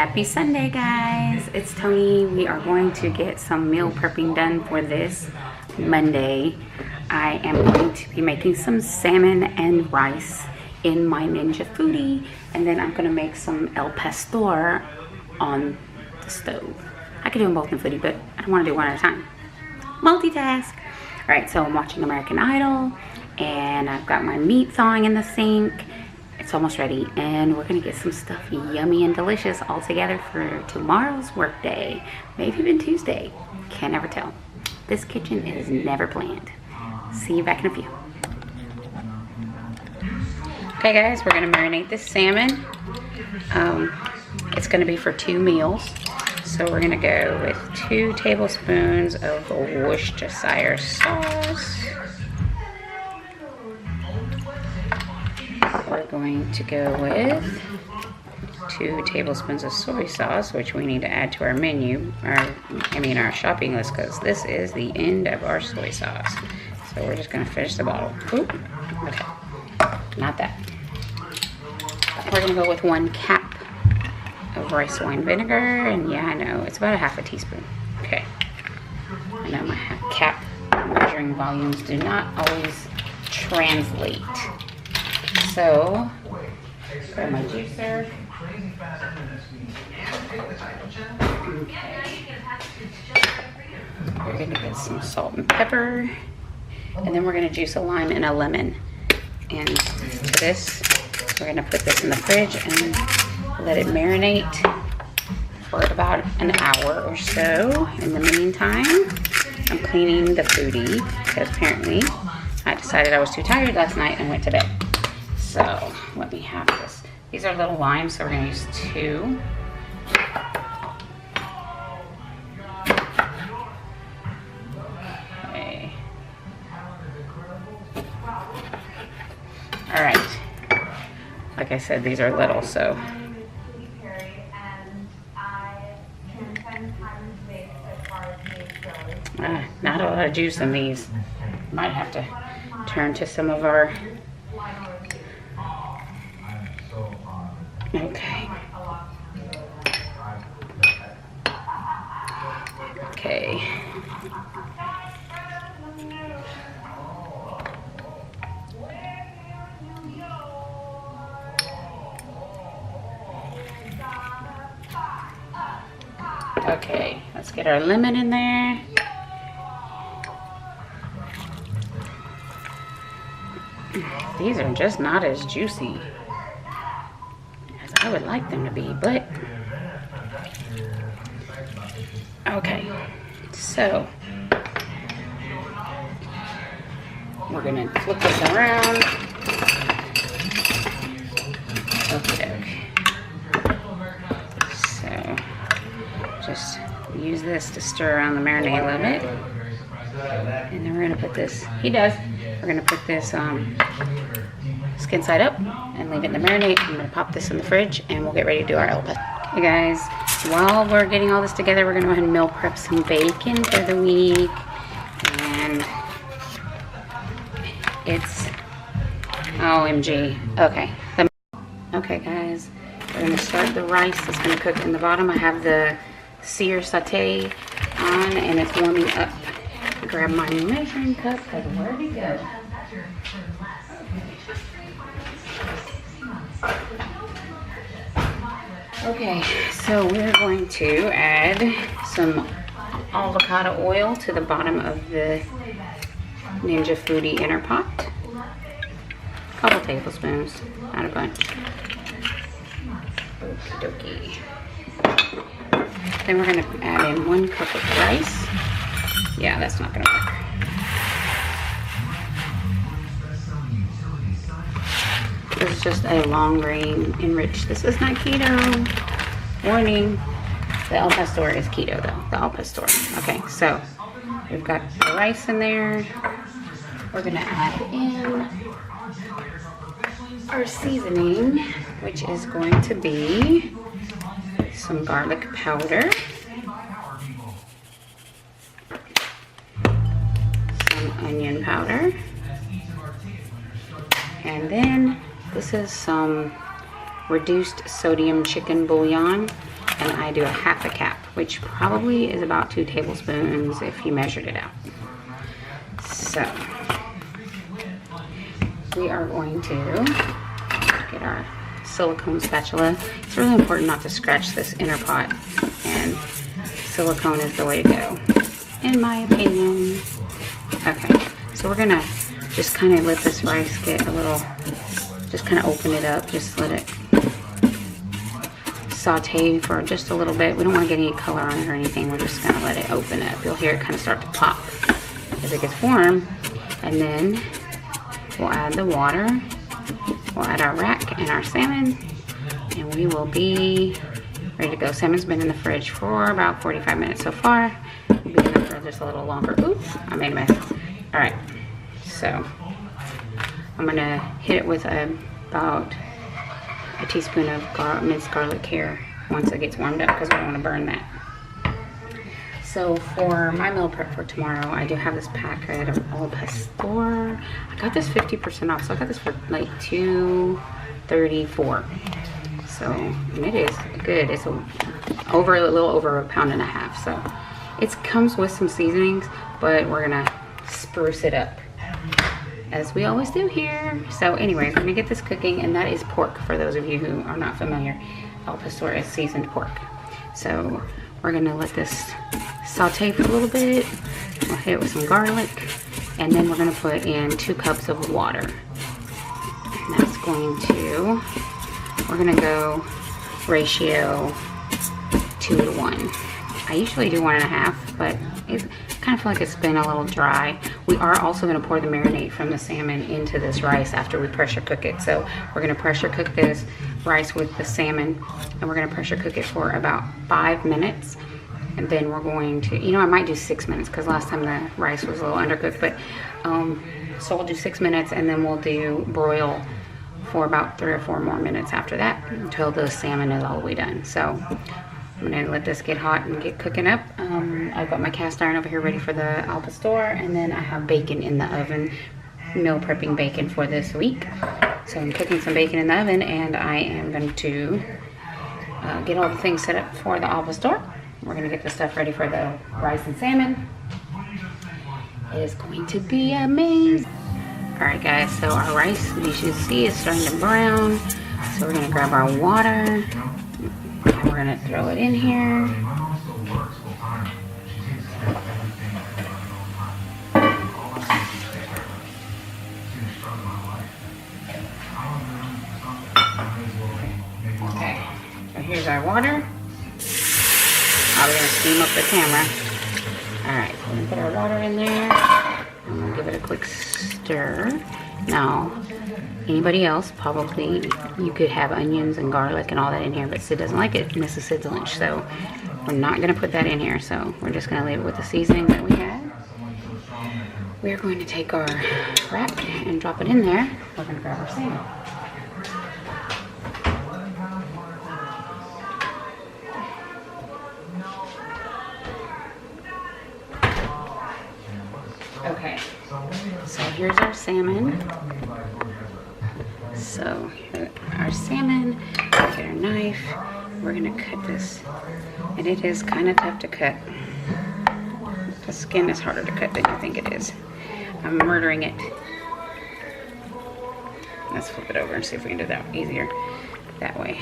Happy Sunday, guys. It's Tony. We are going to get some meal prepping done for this Monday. I am going to be making some salmon and rice in my Ninja Foodi, and then I'm going to make some El Pastor on the stove. I could do them both in Foodi, but I don't want to do one at a time. Multitask. All right, so I'm watching American Idol, and I've got my meat thawing in the sink. It's almost ready, and we're gonna get some stuff yummy and delicious all together for tomorrow's work day, maybe even Tuesday. Can't ever tell. This kitchen is never planned. See you back in a few. Okay, guys, we're gonna marinate this salmon. It's gonna be for 2 meals, so we're gonna go with 2 tablespoons of Worcestershire sauce. We're going to go with 2 tablespoons of soy sauce, which we need to add to our menu, our shopping list, because this is the end of our soy sauce. So we're just going to finish the bottle. Oop. Okay, not that. We're going to go with 1 cap of rice wine vinegar, and yeah, I know, it's about a ½ teaspoon. Okay, I know my cap measuring volumes do not always translate. So, grab my juicer. Okay. We're gonna get some salt and pepper, and then we're gonna juice a lime and a lemon. And to this, we're gonna put this in the fridge and let it marinate for about an hour or so. In the meantime, I'm cleaning the foodie because apparently I decided I was too tired last night and went to bed. So let me have this. These are little limes, so we're going to use 2. Okay. All right. Like I said, these are little, so. Not a lot of juice in these. Might have to turn to some of our. Okay. Okay. Okay, let's get our lemon in there. These are just not as juicy as I would like them to be, but okay. So we're gonna flip this around. Okay. So just use this to stir around the marinade a little bit, and then we're gonna put this. We're gonna put this skin side up and leave it in the marinade. I'm gonna pop this in the fridge and we'll get ready to do our El Pastor. Okay, guys, while we're getting all this together, we're gonna go ahead and meal prep some bacon for the week. And it's OMG. Okay. Okay, guys, we're gonna start the rice that's gonna cook in the bottom. I have the sear saute on and it's warming up. Grab my measuring cup, because where'd it go? Okay, so we're going to add some avocado oil to the bottom of the Ninja Foodi inner pot. A couple tablespoons, not a bunch. Okie dokie. Then we're going to add in 1 cup of rice. Yeah, that's not going to work. This is just a long grain enriched. This is not keto. Warning. The El Pastor is keto though. The El Pastor. Okay, so we've got the rice in there. We're going to add in our seasoning, which is going to be some garlic powder. Onion powder, and then this is some reduced sodium chicken bouillon. and I do a half a cap, which probably is about 2 tablespoons if you measured it out. So we are going to get our silicone spatula. It's really important not to scratch this inner pot, and silicone is the way to go, in my opinion. Okay, so we're gonna just kind of let this rice get a little, just kind of open it up, just let it saute for just a little bit. We don't want to get any color on it or anything. We're just gonna let it open up. You'll hear it kind of start to pop as it gets warm, and then we'll add the water. We'll add our rack and our salmon, and we will be ready to go. Salmon's been in the fridge for about 45 minutes so far. We'll be in there for just a little longer. Oops, I made a mess. All right, so I'm gonna hit it with about a teaspoon of minced garlic here once it gets warmed up, because we don't want to burn that. So for my meal prep for tomorrow, I do have this packet of al pastor. I got this 50% off, so I got this for like $2.34. So, and it is good. It's a little over 1.5 pounds. So it comes with some seasonings, but we're gonna spruce it up, as we always do here. So anyways, we're gonna get this cooking, and that is pork, for those of you who are not familiar. Al pastor is seasoned pork. So we're gonna let this saute for a little bit. We'll hit it with some garlic, and then we're gonna put in 2 cups of water. And that's going to, we're gonna go ratio 2 to 1. I usually do 1.5, but it's kind of feel like it's been a little dry. We are also going to pour the marinade from the salmon into this rice after we pressure cook it. So we're going to pressure cook this rice with the salmon, and we're going to pressure cook it for about 5 minutes. And then we're going to, I might do 6 minutes, because last time the rice was a little undercooked. But so we'll do 6 minutes, and then we'll do broil for about 3 or 4 more minutes after that, until the salmon is all the way done. So I'm gonna let this get hot and get cooking up. I've got my cast iron over here ready for the al pastor, and then I have bacon in the oven, meal prepping bacon for this week. So I'm cooking some bacon in the oven, and I am going to get all the things set up for the al pastor. We're gonna get the stuff ready for the rice and salmon. It is going to be amazing. All right, guys, so our rice, as you should see, is starting to brown. So we're gonna grab our water, and we're gonna throw it in here. Okay, so here's our water. We're gonna steam up the camera. All right, so we're gonna put our water in there. I'm gonna give it a quick stir. Now, anybody else, probably you could have onions and garlic and all that in here, but Sid doesn't like it, and this is Sid's lunch, so we're not gonna put that in here. So we're just gonna leave it with the seasoning that we have. We're going to take our wrap and drop it in there. We're gonna grab our salmon. Okay, so here's our salmon. So our salmon, get our knife. We're gonna cut this, and it is kind of tough to cut. The skin is harder to cut than you think it is. I'm murdering it. Let's flip it over and see if we can do that easier that way.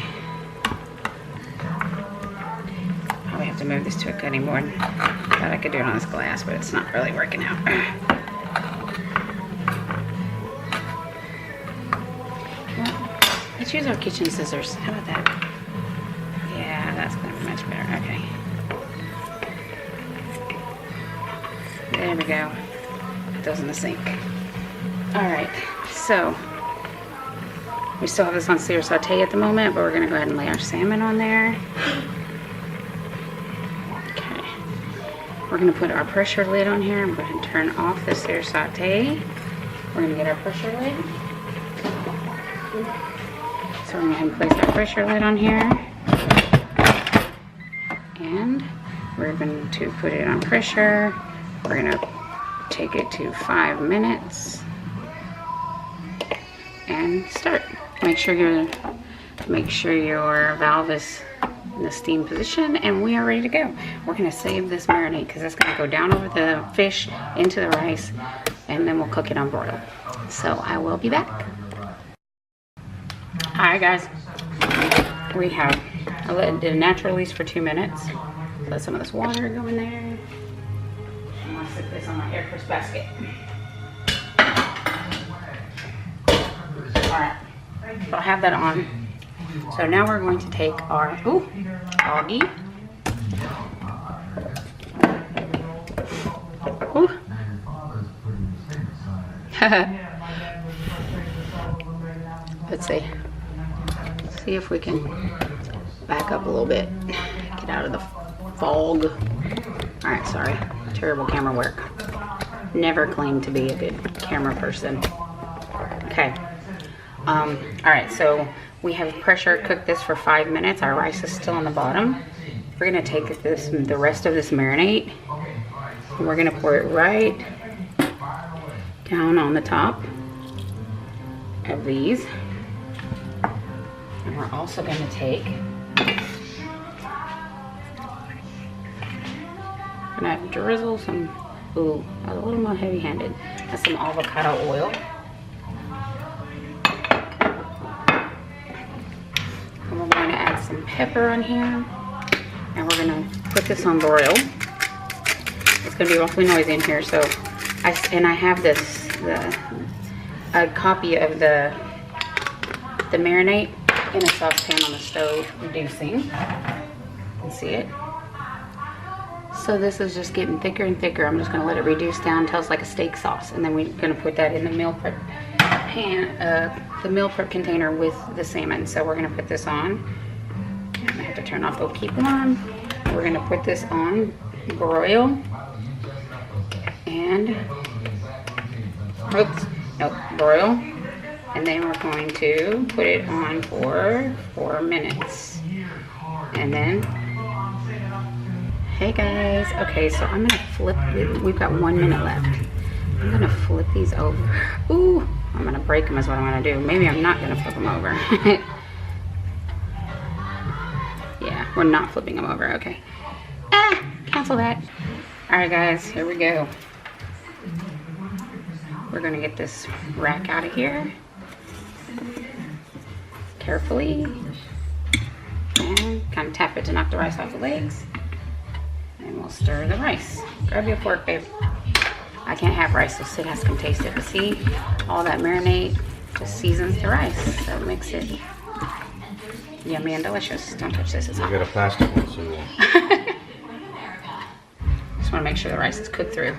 Probably have to move this to a cutting board. Thought I could do it on this glass, but it's not really working out. Well, let's use our kitchen scissors. How about that? Yeah, that's gonna be much better. Okay. There we go. It goes in the sink. Alright, so we still have this on sear saute at the moment, but we're gonna go ahead and lay our salmon on there. We're going to put our pressure lid on here. I'm going to turn off the sear saute. We're going to get our pressure lid. So we're going to go ahead and place our pressure lid on here. And we're going to put it on pressure. We're going to take it to 5 minutes. And start. Make sure your valve is in the steam position, and we are ready to go. We're gonna save this marinade because it's gonna go down over the fish into the rice, and then we'll cook it on broil. So I will be back. Alright guys, we have, did a natural release for 2 minutes. Let some of this water go in there. I'm gonna set this on my air crisp basket. Alright, so I have that on. So now we're going to take our foodi. Let's see. Let's see if we can back up a little bit. Get out of the fog. Alright, sorry. Terrible camera work. Never claimed to be a good camera person. Okay. Alright, so we have pressure cooked this for 5 minutes. Our rice is still on the bottom. We're going to take the rest of this marinade, and we're going to pour it right down on the top of these. And we're also going to take, I'm going to drizzle some, a little more heavy-handed. That's some avocado oil. And we're going to add some pepper on here. And we're going to put this on broil. It's going to be awfully noisy in here, so I have a copy of the marinade in a saucepan on the stove, reducing. You can see it. So this is just getting thicker and thicker. I'm just going to let it reduce down until it's like a steak sauce, and then we're going to put that in the meal prep pan, the meal prep container with the salmon. So we're going to put this on. I have to turn off the keep on. We're going to put this on broil, and broil, and then we're going to put it on for 4 minutes, and then, hey guys, okay, so I'm gonna flip it. We've got 1 minute left. I'm gonna flip these over. Ooh, I'm gonna break them is what I'm gonna do. Maybe I'm not gonna flip them over. Yeah, we're not flipping them over. Okay. Cancel that. All right, guys, here we go. We're gonna get this rack out of here carefully, and kind of tap it to knock the rice off the legs. And we'll stir the rice. Grab your fork, babe. I can't have rice, so Sid can taste it. But see, all that marinade just seasons the rice, so it makes it yummy and delicious. Don't touch this, it's hot. You got a plastic one, so just want to make sure the rice is cooked through.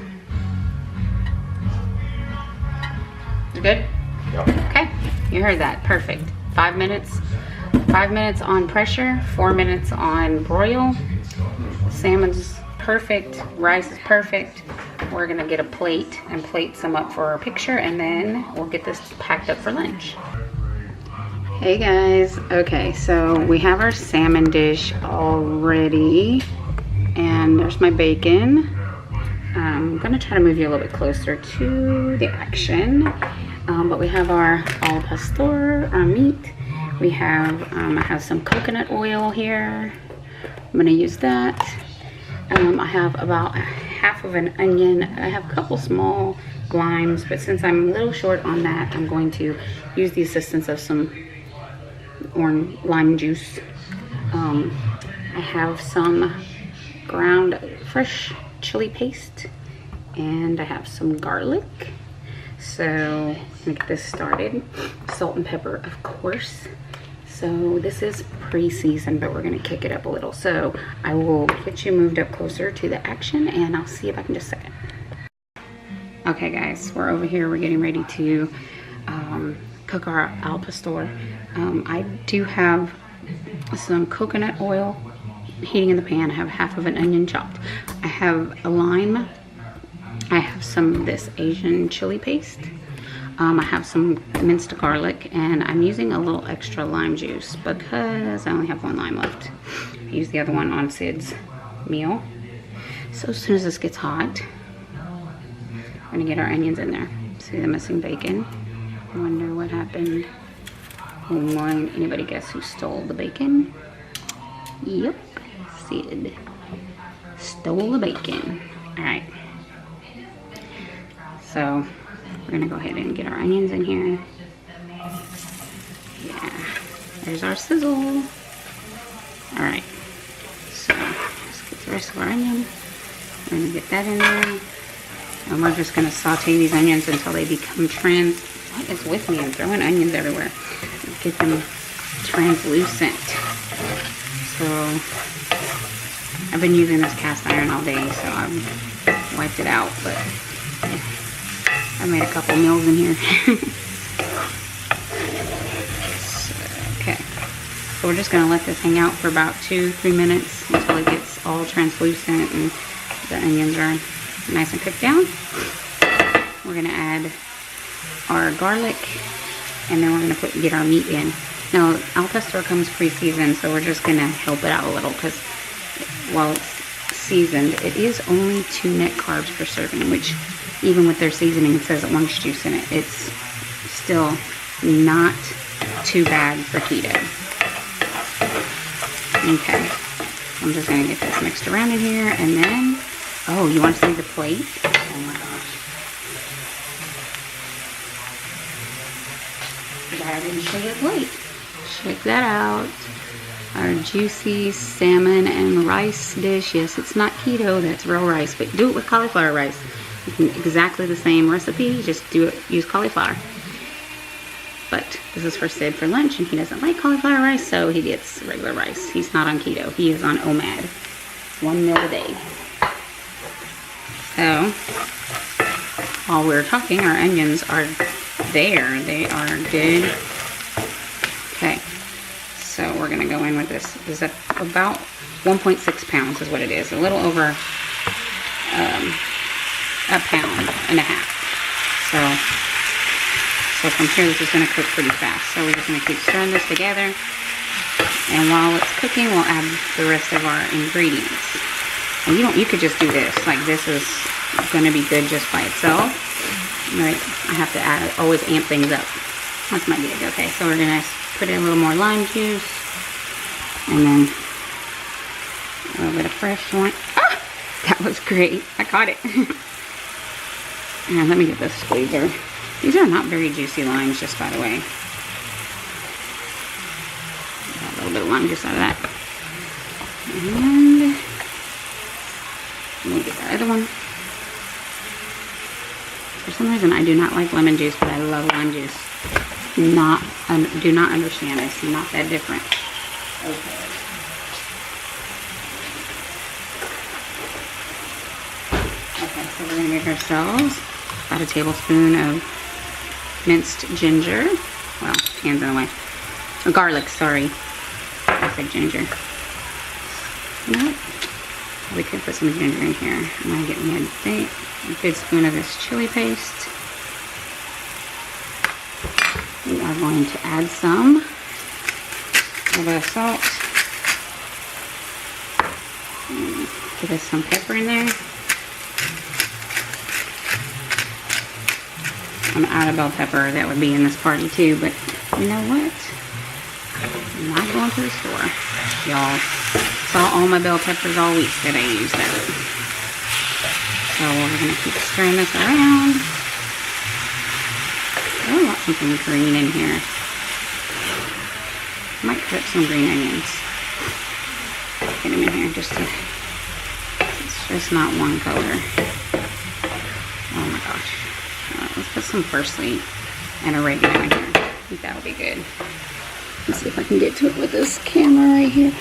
You good? Yep. Okay, you heard that. Perfect. 5 minutes. 5 minutes on pressure, 4 minutes on broil. Salmon's perfect, rice is perfect. We're gonna get a plate and plate some up for our picture, and then we'll get this packed up for lunch. Hey guys, okay, so we have our salmon dish all ready, and there's my bacon. I'm gonna try to move you a little bit closer to the action, but we have our al pastor, our meat. We have, I have some coconut oil here. I'm gonna use that. I have about half of an onion. I have a couple small limes, but since I'm a little short on that, I'm going to use the assistance of some orange lime juice. I have some ground fresh chili paste, and I have some garlic. So I'm gonna get this started. Salt and pepper, of course. So this is pre-seasoned, but we're gonna kick it up a little. So I will get you moved up closer to the action, and I'll see you back in just a second. Okay guys, we're over here. We're getting ready to cook our al pastor. I do have some coconut oil heating in the pan. I have half of an onion chopped. I have a lime. I have some of this Asian chili paste. I have some minced garlic, and I'm using a little extra lime juice because I only have one lime left. I use the other one on Sid's meal. So as soon as this gets hot, we're gonna get our onions in there. See the missing bacon? I wonder what happened. Won't anybody guess who stole the bacon? Yep, Sid stole the bacon. All right. So we're gonna go ahead and get our onions in here. Yeah, there's our sizzle. All right, so let's get the rest of our onion. We're gonna get that in there. And we're just gonna saute these onions until they become what is with me? I'm throwing onions everywhere. Get them translucent. So I've been using this cast iron all day, so I've wiped it out, but yeah, I made a couple meals in here. Okay, so we're just gonna let this hang out for about 2-3 minutes until it gets all translucent and the onions are nice and cooked down. We're gonna add our garlic, and then we're gonna get our meat in. Now, al pastor comes pre-seasoned, so we're just gonna help it out a little because while it's seasoned, it is only 2 net carbs per serving, which even with their seasoning, it says orange juice in it. It's still not too bad for keto. Okay, I'm just gonna get this mixed around in here, and then, oh, you want to see the plate? Oh my gosh. I didn't show you the plate. Check that out. Our juicy salmon and rice dish. Yes, it's not keto, that's real rice, but do it with cauliflower rice. You can exactly the same recipe, just use cauliflower. But this is for Sid for lunch, and he doesn't like cauliflower rice, so he gets regular rice. He's not on keto, he is on OMAD. 1 meal a day. So, while we're talking, our onions are there. They are good. Okay, so we're gonna go in with this. This is about 1.6 pounds is what it is. A little over 1.5 pounds. So from here, this is gonna cook pretty fast. So we're just gonna keep stirring this together. And while it's cooking, we'll add the rest of our ingredients. And you could just do this. Like, this is gonna be good just by itself. Right, I have to always amp things up. That's my gig. Okay, so we're gonna put in a little more lime juice, and then a little bit of fresh one. Ah, that was great. I caught it. And let me get this squeezer. These are not very juicy limes, just by the way. Got a little bit of lime juice out of that. And let me get the other one. For some reason, I do not like lemon juice, but I love lime juice. Do not understand. It's not that different. Okay. Okay, so we're going to get ourselves about a tablespoon of minced ginger. Well, hands in the way. Or garlic, sorry. I said ginger. You know what? We could put some ginger in here. I'm going to get me a good spoon of this chili paste. We are going to add some a little bit of salt. Give us some pepper in there. I'm out of bell pepper. That would be in this party too, but you know what? I'm not going to the store. Y'all saw all my bell peppers all week that I used that. So we're going to keep stirring this around. I want something green in here. I might cut some green onions. Get them in here it's just not one color. Oh my gosh. Let's put some parsley and oregano in here. I think that'll be good. Let's see if I can get to it with this camera right here.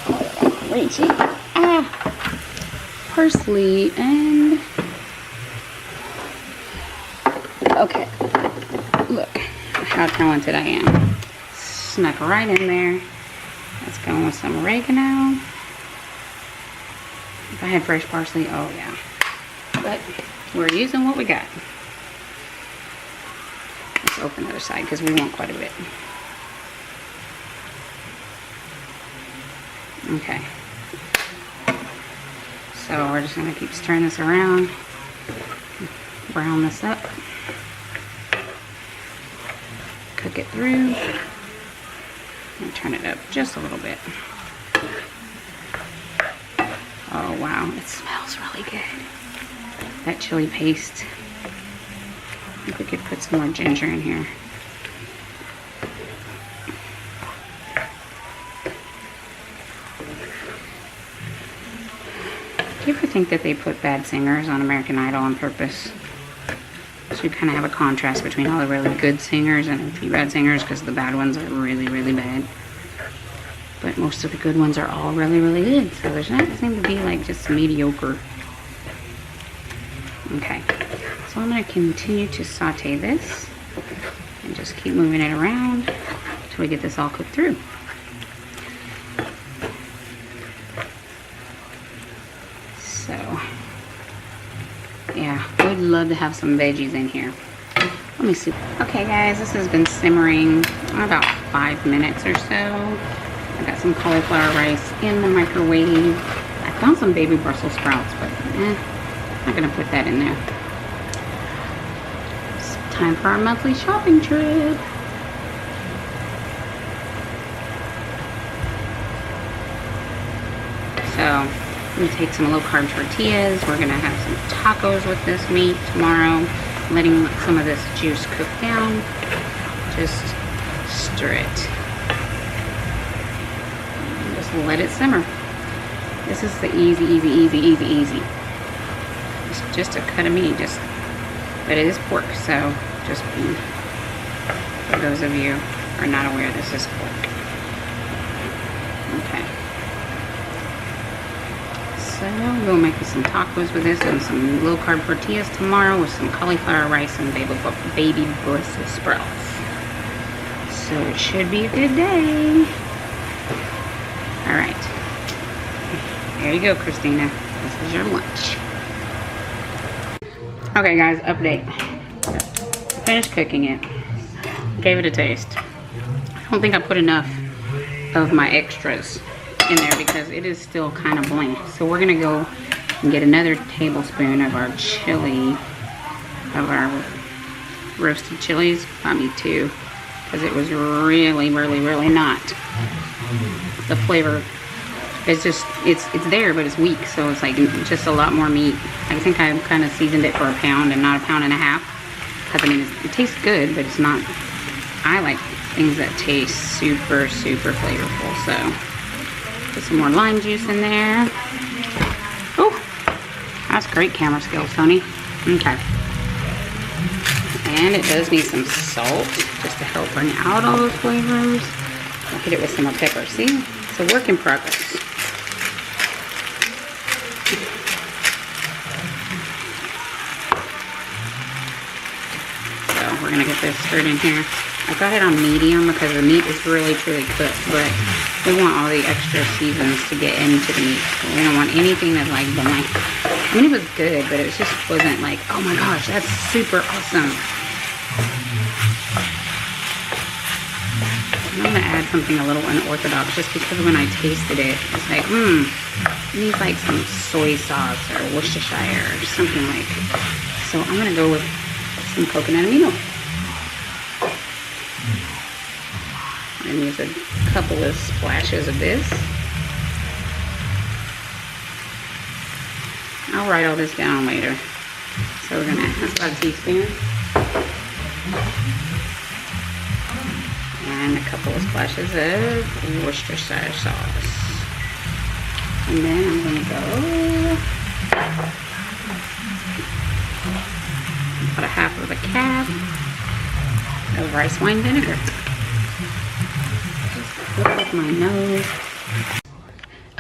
Oh, reaching. Parsley and... Okay. Look how talented I am. Snuck right in there. Let's go with some oregano. If I had fresh parsley, oh yeah. But we're using what we got. Let's open the other side because we want quite a bit. Okay. So we're just going to keep stirring this around. Brown this up. Cook it through. And turn it up just a little bit. Wow, it smells really good. That chili paste. I think we could put some more ginger in here. Do you ever think that they put bad singers on American Idol on purpose? So you kind of have a contrast between all the really good singers and a few bad singers, because the bad ones are really, really bad. But most of the good ones are all really, really good. So there's not seem to be like just mediocre. Okay. So I'm going to continue to saute this and just keep moving it around until we get this all cooked through. So, yeah, would love to have some veggies in here. Let me see. Okay guys, this has been simmering about 5 minutes or so. I got some cauliflower rice in the microwave. I found some baby Brussels sprouts, but I'm not gonna put that in there. It's time for our monthly shopping trip. So, I'm gonna take some low-carb tortillas. We're gonna have some tacos with this meat tomorrow. Letting some of this juice cook down. Just stir it. And just let it simmer. This is the easy. It's just a cut of meat, but it is pork, so just for those of you who are not aware, this is pork. Okay. So we'll make some tacos with this and some low-carb tortillas tomorrow with some cauliflower rice and baby Brussels sprouts. So it should be a good day. All right. There you go, Christina. This is your lunch. Okay, guys, update. Finished cooking it. Gave it a taste. I don't think I put enough of my extras in there because it is still kind of bland. So we're gonna go and get another tablespoon of our chili, of our roasted chilies. Not me too, because it was really not. The flavor is just, it's there, but it's weak. So it's like just a lot more meat. I think I kind of seasoned it for a pound and not a pound and a half. Because I mean, it tastes good, but it's not, I like things that taste super flavorful. So put some more lime juice in there. Oh, that's great camera skills, Tony. Okay. And it does need some salt just to help bring out all those flavors. I'll hit it with some more pepper. See? It's a work in progress. So we're going to get this stirred in here. I got it on medium because the meat is really truly cooked, but we want all the extra seasons to get into the meat. We don't want anything that's like blank. I mean, it was good, but it just wasn't like, oh my gosh, that's super awesome. I'm going to add something a little unorthodox just because when I tasted it, it's like, it needs like some soy sauce or Worcestershire or something like. So I'm going to go with some coconut amino. And use a couple of splashes of this. I'll write all this down later. So we're gonna, that's about a teaspoon. And a couple of splashes of Worcestershire sauce. And then I'm gonna go about a half of a cap of rice wine vinegar. With my nose.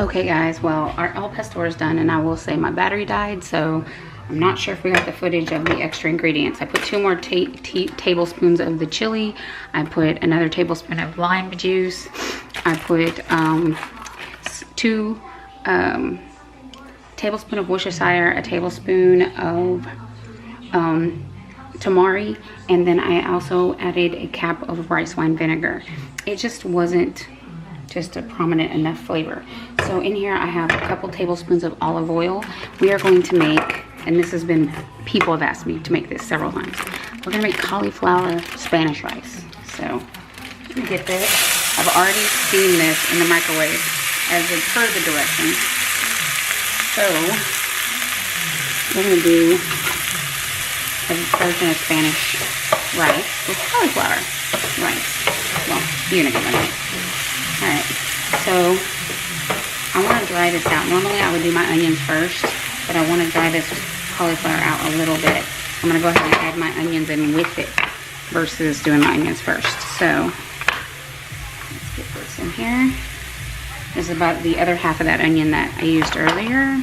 Okay guys, well our al pastor is done, and I will say my battery died, so I'm not sure if we got the footage of the extra ingredients. I put 2 more tablespoons of the chili. I put another tablespoon of lime juice. I put 2 tablespoons of Worcestershire, a tablespoon of tamari, and then I also added a cap of rice wine vinegar. It just wasn't just a prominent enough flavor. So in here I have a couple tablespoons of olive oil. We are going to make, and this has been, people have asked me to make this several times. We're gonna make cauliflower Spanish rice. So let me get this. I've already steamed this in the microwave as per the directions. So we're going to do a version of Spanish rice with cauliflower rice. Well, you're going to get one of it. Alright, so I want to dry this out. Normally I would do my onions first, but I want to dry this cauliflower out a little bit. I'm going to go ahead and add my onions in with it versus doing my onions first. So let's get this in here. This is about the other half of that onion that I used earlier.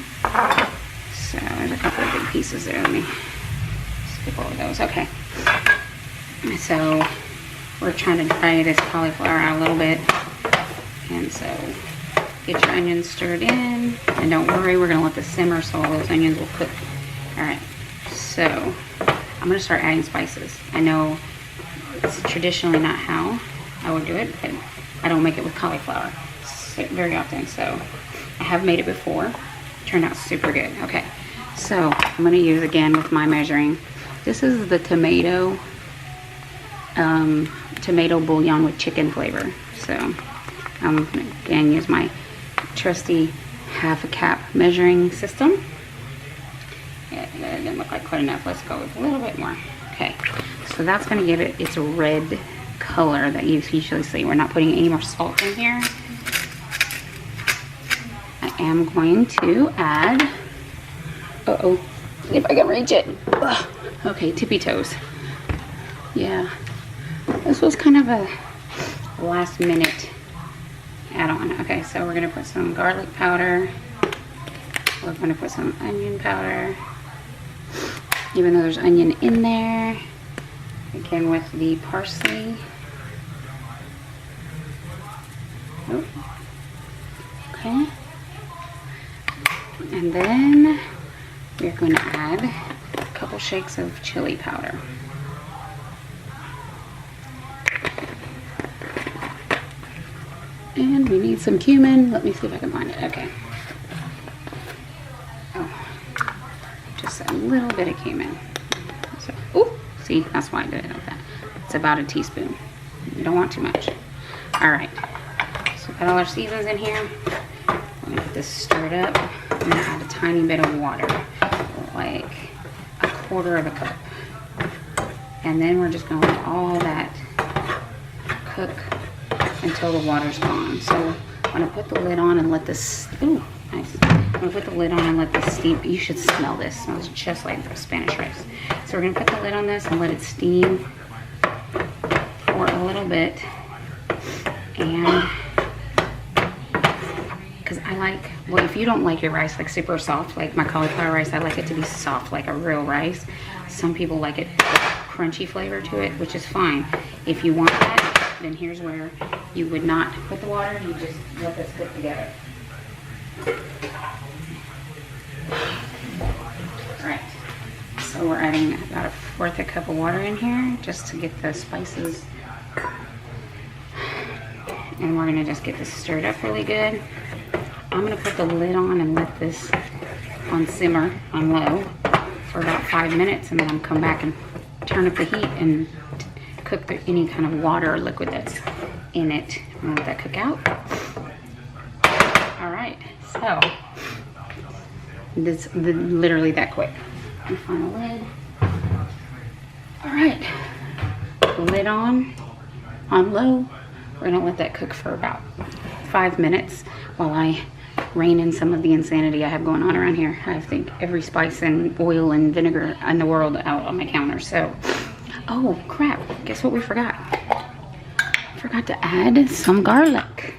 So there's a couple of big pieces there. Let me skip over those. Okay. So we're trying to dry this cauliflower out a little bit. And so get your onions stirred in. And don't worry, we're going to let this simmer so all those onions will cook. Alright. So I'm going to start adding spices. I know it's traditionally not how I would do it, but I don't make it with cauliflower very often, so I have made it before. It turned out super good. Okay, so I'm going to use again with my measuring. This is the tomato bouillon with chicken flavor. So I'm going to again use my trusty half a cup measuring system. Yeah, that didn't look like quite enough. Let's go with a little bit more. Okay, so that's going to give it its red color that you usually see. We're not putting any more salt in here. I am going to add, see if I can reach it. Ugh. Okay, tippy toes. Yeah, this was kind of a last minute add-on. Okay, so we're gonna put some garlic powder. We're gonna put some onion powder. Even though there's onion in there. Again with the parsley. Oh. Okay. And then we're going to add a couple shakes of chili powder. And we need some cumin. Let me see if I can find it. Okay. Oh, just a little bit of cumin. So, ooh, see, that's why I did it like that. It's about a teaspoon. You don't want too much. All right. So we've got all our seasons in here. We're going to get this stirred up. I'm going to add a tiny bit of water, like a quarter of a cup. And then we're just going to let all that cook until the water's gone. So I'm going to put the lid on and let this, ooh, nice. I'm going to put the lid on and let this steam. You should smell this. It smells just like the Spanish rice. So we're going to put the lid on this and let it steam for a little bit. And because I like, well, if you don't like your rice like super soft, like my cauliflower rice, I like it to be soft like a real rice. Some people like it with crunchy flavor to it, which is fine. If you want that, then here's where you would not put the water, you just let this cook together. Alright, so we're adding about 1/4 cup of water in here just to get the spices. And we're gonna just get this stirred up really good. I'm gonna put the lid on and let this on simmer on low for about 5 minutes, and then I'm come back and turn up the heat and cook any kind of water or liquid that's in it. I'm gonna let that cook out. All right, so this literally that quick. I'm on the lid. All right, lid on low. We're gonna let that cook for about 5 minutes while I rein in some of the insanity I have going on around here. I think every spice and oil and vinegar in the world out on my counter. So, oh crap, guess what we forgot? I forgot to add some garlic.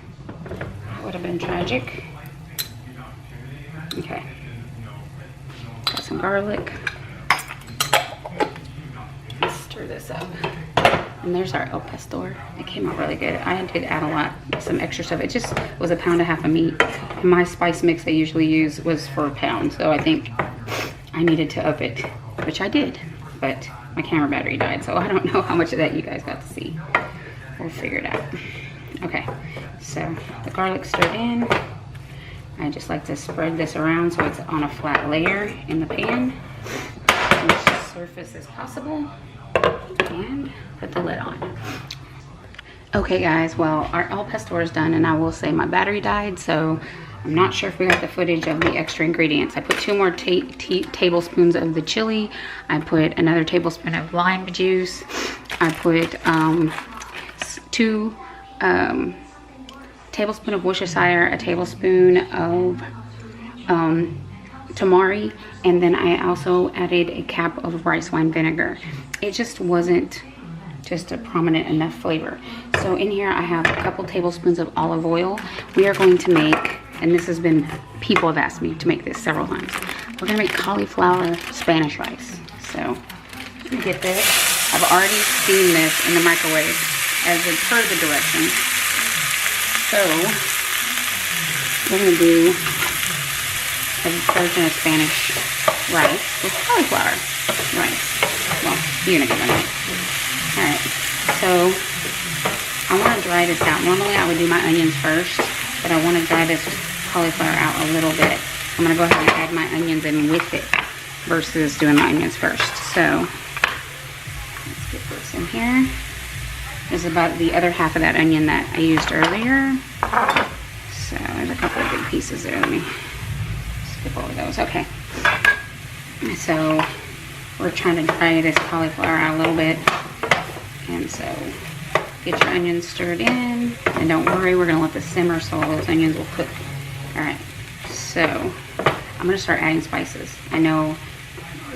That would have been tragic. Okay, got some garlic. Let's stir this up. And there's our El Pastor. It came out really good. I did add a lot, some extra stuff. It just was 1.5 pounds of meat. And my spice mix I usually use was for 1 pound. So I think I needed to up it, which I did. But my camera battery died, so I don't know how much of that you guys got to see. We'll figure it out. Okay, so the garlic stirred in. I just like to spread this around so it's on a flat layer in the pan. As surface as possible. And put the lid on. Okay guys, well our El Pastor is done, and I will say my battery died, so I'm not sure if we got the footage of the extra ingredients. I put 2 more tablespoons of the chili. I put another tablespoon of lime juice. I put 2 tablespoons of Worcestershire, a tablespoon of tamari, and then I also added a cap of rice wine vinegar. It just wasn't just a prominent enough flavor. So in here I have a couple tablespoons of olive oil. We are going to make, and this has been, people have asked me to make this several times. We're gonna make cauliflower Spanish rice. So let me get this. I've already steamed this in the microwave as per the directions. So we're gonna do a version of Spanish rice with cauliflower rice. Well, you're gonna get one right. Alright, so I want to dry this out. Normally I would do my onions first, but I want to dry this cauliflower out a little bit. I'm going to go ahead and add my onions in with it versus doing my onions first. So let's get this in here. This is about the other half of that onion that I used earlier. So there's a couple of big pieces there. Let me skip over those. Okay. So we're trying to dry this cauliflower out a little bit. And so get your onions stirred in, and don't worry, we're gonna let this simmer so all those onions will cook. All right, so I'm gonna start adding spices. I know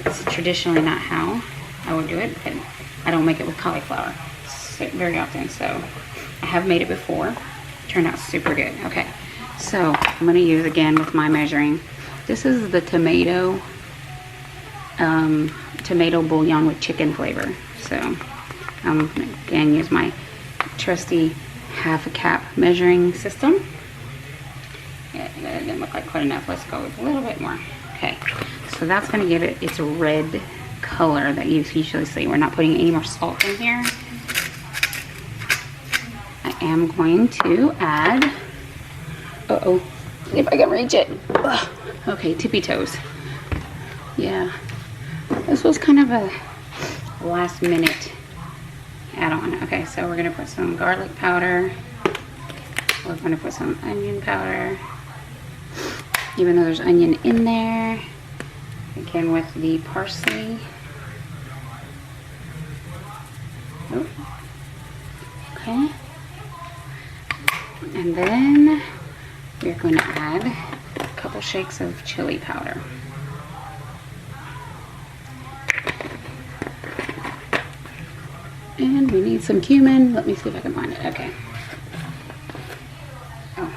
it's traditionally not how I would do it, but I don't make it with cauliflower very often, so I have made it before. It turned out super good. Okay, so I'm gonna use, again with my measuring, this is the tomato bouillon with chicken flavor. So I'm gonna again use my trusty half a cap measuring system. Yeah, that didn't look like quite enough. Let's go with a little bit more. Okay, so that's gonna give it its red color that you usually see. We're not putting any more salt in here. I am going to add, if I can reach it. Ugh. Okay, tippy toes. Yeah, this was kind of a last minute add-on. Okay, so we're gonna put some garlic powder. We're gonna put some onion powder, even though there's onion in there. Again with the parsley. Oh. Okay. And then we're going to add a couple shakes of chili powder. And we need some cumin. Let me see if I can find it. Okay. Oh,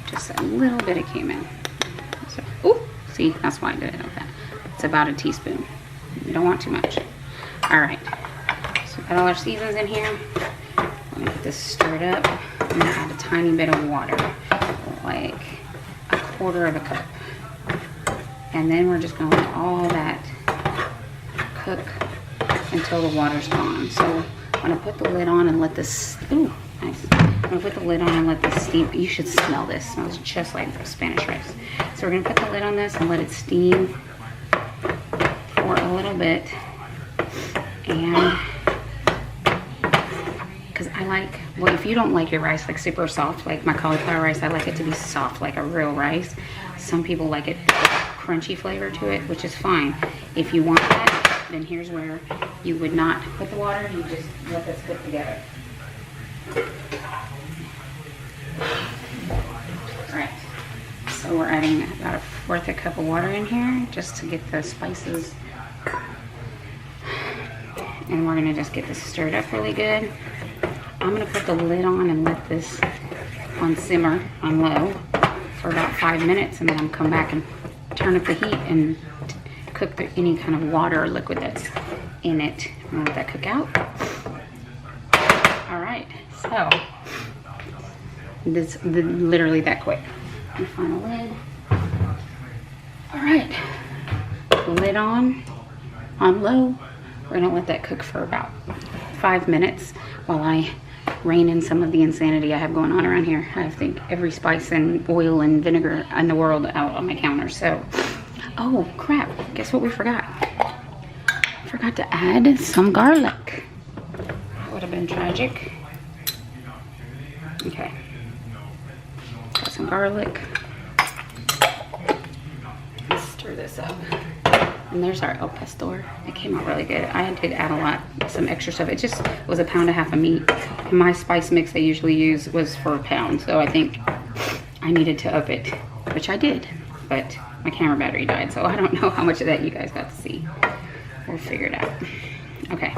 just a little bit of cumin. So, oh, see, that's why I did it like that. It's about a teaspoon. You don't want too much. All right. So we've got all our seasons in here. I'm gonna get this stirred up. I'm gonna add a tiny bit of water, like a quarter of a cup. And then we're just gonna let all that cook until the water's gone. So I'm gonna put the lid on and let this, ooh, nice. I'm gonna put the lid on and let this steam. You should smell this. It smells just like Spanish rice. So we're gonna put the lid on this and let it steam for a little bit. And because I like, well, if you don't like your rice like super soft, like my cauliflower rice, I like it to be soft like a real rice. Some people like it crunchy flavor to it, which is fine. If you want that, then here's where you would not put the water, you just let this cook together. Alright, so we're adding about a fourth a cup of water in here just to get the spices. And we're gonna just get this stirred up really good. I'm gonna put the lid on and let this on simmer on low for about 5 minutes, and then I'm come back and turn up the heat and cook any kind of water or liquid that's in it. I'm gonna let that cook out. All right, so this literally that quick. And find a lid. All right, lid on low. We're gonna let that cook for about 5 minutes while I rein in some of the insanity I have going on around here. I think every spice and oil and vinegar in the world out on my counter. So, oh crap, guess what we forgot? I forgot to add some garlic. That would have been tragic. Okay. Got some garlic. Let's stir this up. And there's our El Pastor. It came out really good. I did add a lot, some extra stuff. It just was 1.5 pounds of meat. And my spice mix I usually use was for 1 pound. So I think I needed to up it, which I did. But my camera battery died, so I don't know how much of that you guys got to see. We'll figure it out. Okay,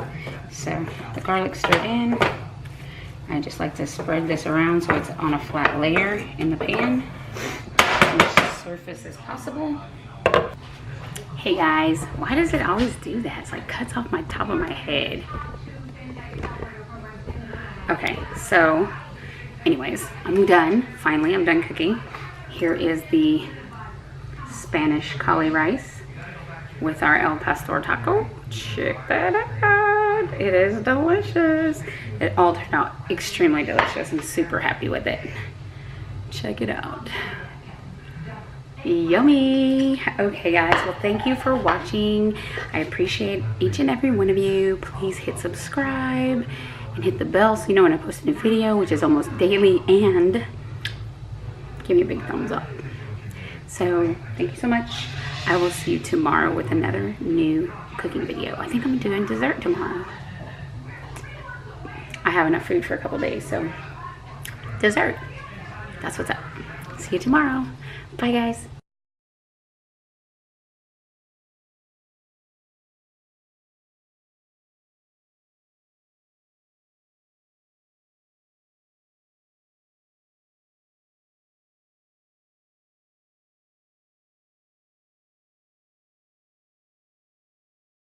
so the garlic stirred in. I just like to spread this around so it's on a flat layer in the pan. As surface as possible. Hey guys, why does it always do that? It's like cuts off my top of my head. Okay, so anyways, I'm done. Finally, I'm done cooking. Here is the Spanish cauli rice with our El Pastor taco. Check that out. It is delicious. It all turned out extremely delicious. I'm super happy with it. Check it out. Yummy. Okay guys, well thank you for watching. I appreciate each and every one of you. Please hit subscribe and hit the bell so you know when I post a new video, which is almost daily, and give me a big thumbs up. So thank you so much. I will see you tomorrow with another new cooking video. I think I'm doing dessert tomorrow. I have enough food for a couple days, so dessert. That's what's up. See you tomorrow. Bye guys.